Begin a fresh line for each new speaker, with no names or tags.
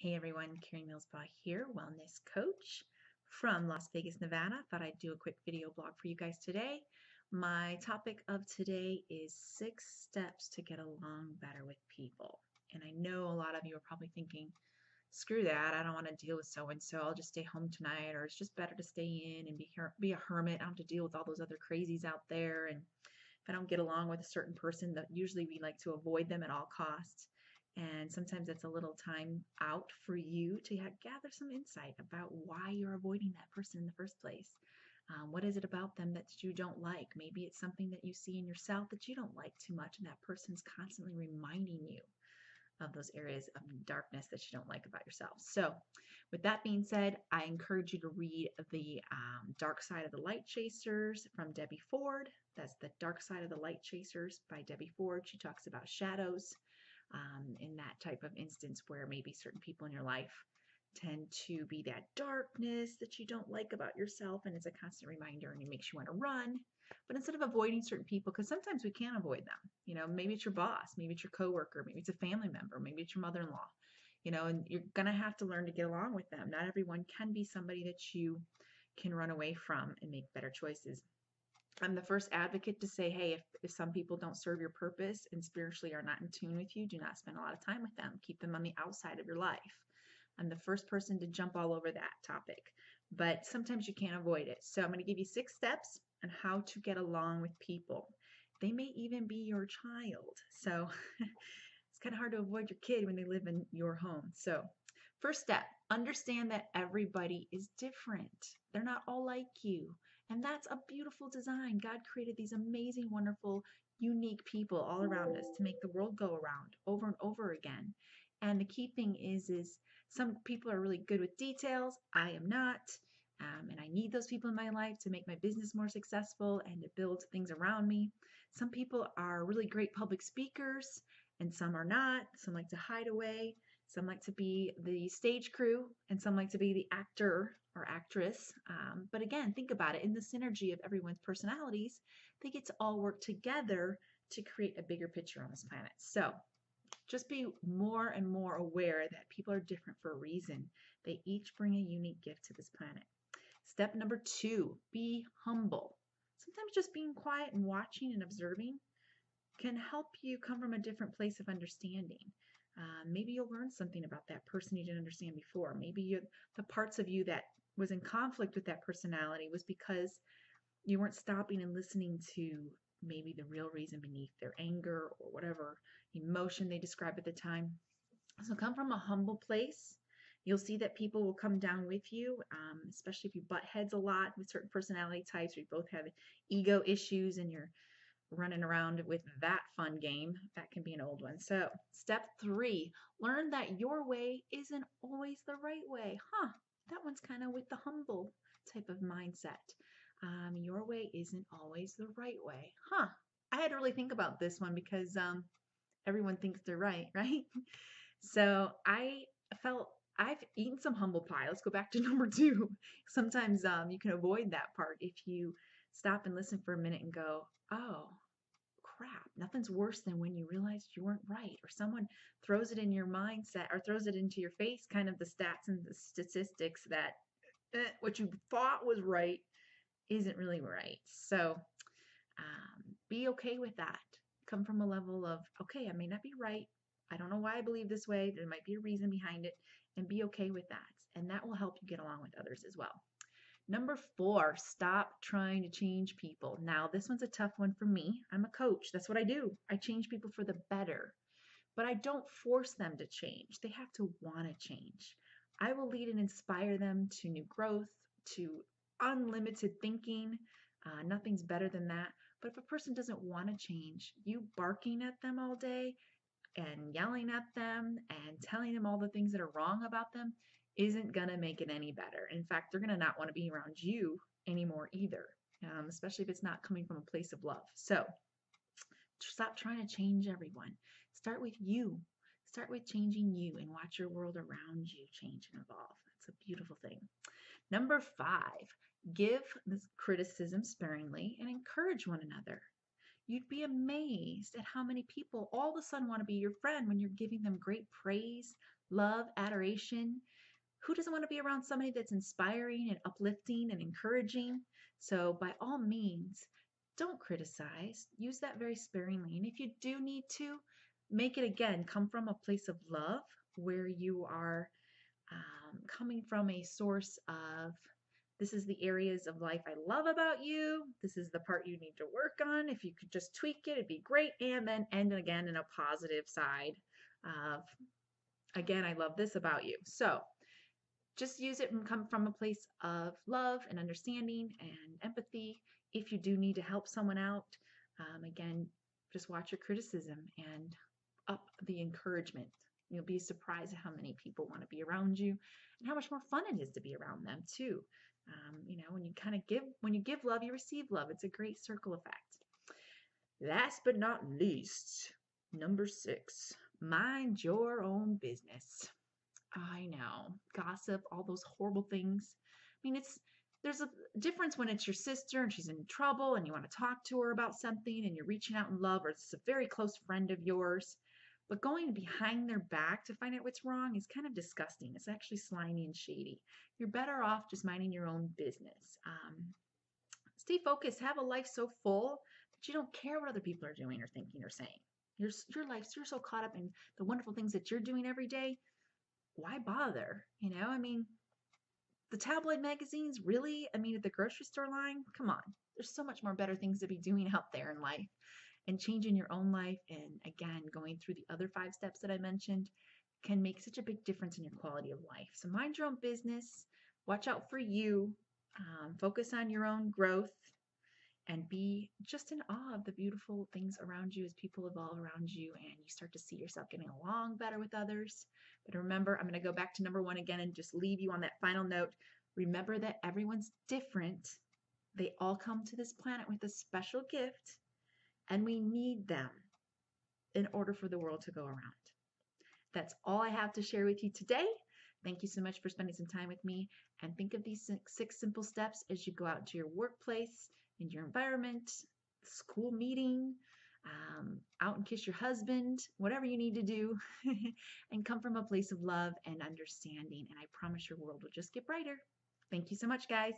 Hey everyone, Karie Millspaugh here, wellness coach from Las Vegas, Nevada. Thought I'd do a quick video blog for you guys today. My topic of today is 6 steps to get along better with people. And I know a lot of you are probably thinking, screw that, I don't want to deal with so and so. I'll just stay home tonight, or it's just better to stay in and be a hermit. I don't have to deal with all those other crazies out there. And if I don't get along with a certain person, that usually we like to avoid them at all costs. And sometimes that's a little time out for you to gather some insight about why you're avoiding that person in the first place. What is it about them that you don't like? Maybe it's something that you see in yourself that you don't like too much, and that person's constantly reminding you of those areas of darkness that you don't like about yourself. So, with that being said, I encourage you to read the Dark Side of the Light Chasers from Debbie Ford. That's The Dark Side of the Light Chasers by Debbie Ford. She talks about shadows in that type of instance where maybe certain people in your life tend to be that darkness that you don't like about yourself, and it's a constant reminder and it makes you want to run. But instead of avoiding certain people, because sometimes we can't avoid them, maybe it's your boss, maybe it's your coworker, maybe it's a family member, maybe it's your mother-in-law, and you're gonna have to learn to get along with them. Not everyone can be somebody that you can run away from and make better choices. I'm the first advocate to say, hey, if some people don't serve your purpose and spiritually are not in tune with you, do not spend a lot of time with them. Keep them on the outside of your life. I'm the first person to jump all over that topic, but sometimes you can't avoid it. So I'm going to give you 6 steps on how to get along with people. They may even be your child. So it's kind of hard to avoid your kid when they live in your home. So first step, understand that everybody is different. They're not all like you. And that's a beautiful design. God created these amazing, wonderful, unique people all around us to make the world go around over and over again. And the key thing is some people are really good with details. I am not. And I need those people in my life to make my business more successful and to build things around me. Some people are really great public speakers and some are not. Some like to hide away. Some like to be the stage crew, and some like to be the actor or actress. But again, think about it. In the synergy of everyone's personalities, they get to all work together to create a bigger picture on this planet. So just be more and more aware that people are different for a reason. They each bring a unique gift to this planet. Step number 2, be humble. Sometimes just being quiet and watching and observing can help you come from a different place of understanding. Maybe you'll learn something about that person you didn't understand before. Maybe the parts of you that was in conflict with that personality was because you weren't stopping and listening to maybe the real reason beneath their anger or whatever emotion they describe at the time. So come from a humble place. You'll see that people will come down with you, especially if you butt heads a lot with certain personality types, or you both have ego issues and you're running around with that fun game. That can be an old one. So, step 3, learn that your way isn't always the right way. That one's kind of with the humble type of mindset. Your way isn't always the right way. I had to really think about this one because everyone thinks they're right, right? So, I felt I've eaten some humble pie. Let's go back to number 2. Sometimes you can avoid that part if you stop and listen for a minute and go, oh, crap. Nothing's worse than when you realize you weren't right, or someone throws it in your mindset or throws it into your face, kind of the stats and the statistics that what you thought was right isn't really right. So be okay with that. Come from a level of, okay, I may not be right. I don't know why I believe this way. There might be a reason behind it, and be okay with that. And that will help you get along with others as well. Number 4, stop trying to change people. Now, this one's a tough one for me. I'm a coach. That's what I do. I change people for the better, but I don't force them to change. They have to want to change. I will lead and inspire them to new growth, to unlimited thinking. Nothing's better than that. But if a person doesn't want to change, you barking at them all day and yelling at them and telling them all the things that are wrong about them isn't going to make it any better. In fact, they're going to not want to be around you anymore either, especially if it's not coming from a place of love. So stop trying to change everyone. Start with you. Start with changing you and watch your world around you change and evolve. That's a beautiful thing. Number 5, give this criticism sparingly and encourage one another. You'd be amazed at how many people all of a sudden want to be your friend when you're giving them great praise, love, adoration. Who doesn't want to be around somebody that's inspiring and uplifting and encouraging? So, by all means, don't criticize. Use that very sparingly. And if you do need to, make it again come from a place of love where you are coming from a source of this is the areas of life I love about you. This is the part you need to work on. If you could just tweak it, it'd be great. And then end again in a positive side of, again, I love this about you. So just use it and come from a place of love and understanding and empathy. If you do need to help someone out, again, just watch your criticism and up the encouragement. You'll be surprised at how many people want to be around you and how much more fun it is to be around them too. When you kind of when you give love, you receive love. It's a great circle effect. Last but not least, number 6, mind your own business. I know, gossip, all those horrible things. I mean, there's a difference when it's your sister and she's in trouble and you want to talk to her about something and you're reaching out in love, or it's a very close friend of yours. But going behind their back to find out what's wrong is kind of disgusting. It's actually slimy and shady. You're better off just minding your own business. Stay focused. Have a life so full that you don't care what other people are doing or thinking or saying. Your life, you're so caught up in the wonderful things that you're doing every day. Why bother? I mean, the tabloid magazines, really? I mean, at the grocery store line, come on. There's so much more better things to be doing out there in life. And changing your own life, and again, going through the other 5 steps that I mentioned, can make such a big difference in your quality of life. So mind your own business, watch out for you, focus on your own growth, and be just in awe of the beautiful things around you as people evolve around you and you start to see yourself getting along better with others. But remember, I'm going to go back to number 1 again and just leave you on that final note. Remember that everyone's different. They all come to this planet with a special gift, and we need them in order for the world to go around. That's all I have to share with you today. Thank you so much for spending some time with me, and think of these 6 simple steps as you go out into your workplace, in your environment, school meeting, out and kiss your husband, whatever you need to do, and come from a place of love and understanding. And I promise your world will just get brighter. Thank you so much, guys.